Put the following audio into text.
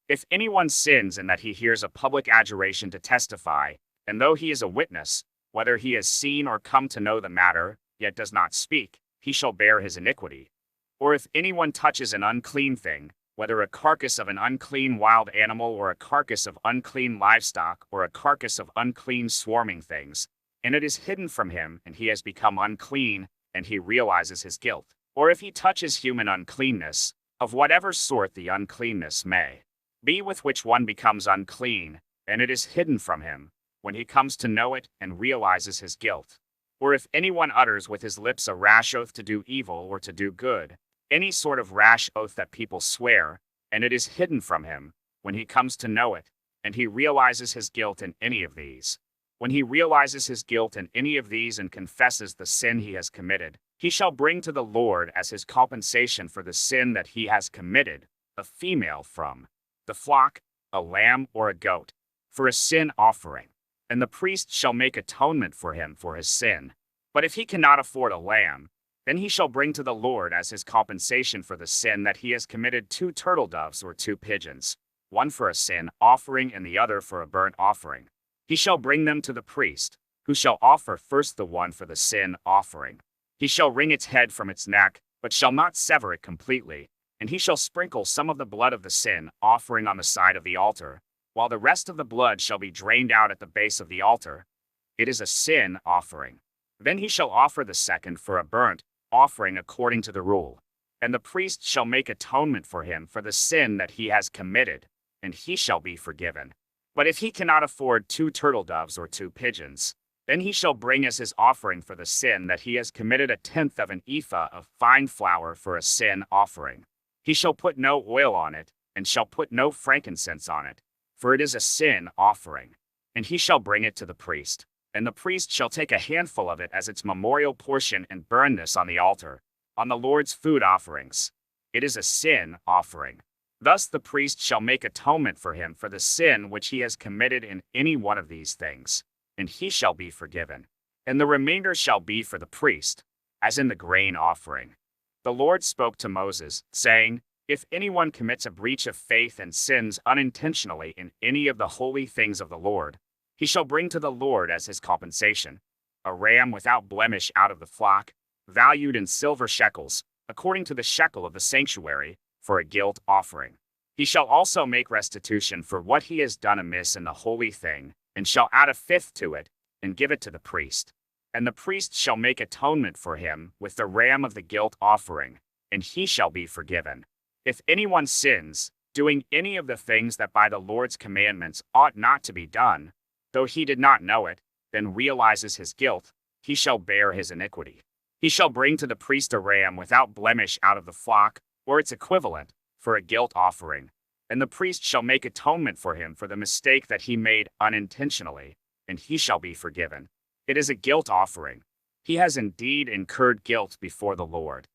If anyone sins in that he hears a public adjuration to testify, and though he is a witness, whether he has seen or come to know the matter, yet does not speak, he shall bear his iniquity. Or if anyone touches an unclean thing, whether a carcass of an unclean wild animal or a carcass of unclean livestock or a carcass of unclean swarming things, and it is hidden from him, and he has become unclean, and he realizes his guilt. Or if he touches human uncleanness, of whatever sort the uncleanness may be with which one becomes unclean, and it is hidden from him, when he comes to know it and realizes his guilt. Or if anyone utters with his lips a rash oath to do evil or to do good, any sort of rash oath that people swear, and it is hidden from him, when he comes to know it, and he realizes his guilt in any of these. When he realizes his guilt in any of these and confesses the sin he has committed, he shall bring to the Lord as his compensation for the sin that he has committed, a female from the flock, a lamb or a goat, for a sin offering. And the priest shall make atonement for him for his sin. But if he cannot afford a lamb, then he shall bring to the Lord as his compensation for the sin that he has committed 2 turtle doves or 2 pigeons, one for a sin offering and the other for a burnt offering. He shall bring them to the priest, who shall offer first the one for the sin offering. He shall wring its head from its neck, but shall not sever it completely, and he shall sprinkle some of the blood of the sin offering on the side of the altar, while the rest of the blood shall be drained out at the base of the altar. It is a sin offering. Then he shall offer the second for a burnt offering according to the rule. And the priest shall make atonement for him for the sin that he has committed, and he shall be forgiven. But if he cannot afford 2 turtle doves or 2 pigeons, then he shall bring as his offering for the sin that he has committed 1/10 of an ephah of fine flour for a sin offering. He shall put no oil on it, and shall put no frankincense on it, for it is a sin offering. And he shall bring it to the priest, and the priest shall take a handful of it as its memorial portion and burn this on the altar, on the Lord's food offerings. It is a sin offering. Thus the priest shall make atonement for him for the sin which he has committed in any one of these things, and he shall be forgiven. And the remainder shall be for the priest, as in the grain offering. The Lord spoke to Moses, saying, If anyone commits a breach of faith and sins unintentionally in any of the holy things of the Lord, he shall bring to the Lord as his compensation a ram without blemish out of the flock, valued in silver shekels, according to the shekel of the sanctuary, for a guilt offering. He shall also make restitution for what he has done amiss in the holy thing, and shall add 1/5 to it, and give it to the priest. And the priest shall make atonement for him with the ram of the guilt offering, and he shall be forgiven. If anyone sins, doing any of the things that by the Lord's commandments ought not to be done, though he did not know it, then realizes his guilt, he shall bear his iniquity. He shall bring to the priest a ram without blemish out of the flock, or its equivalent, for a guilt offering. And the priest shall make atonement for him for the mistake that he made unintentionally, and he shall be forgiven. It is a guilt offering. He has indeed incurred guilt before the Lord.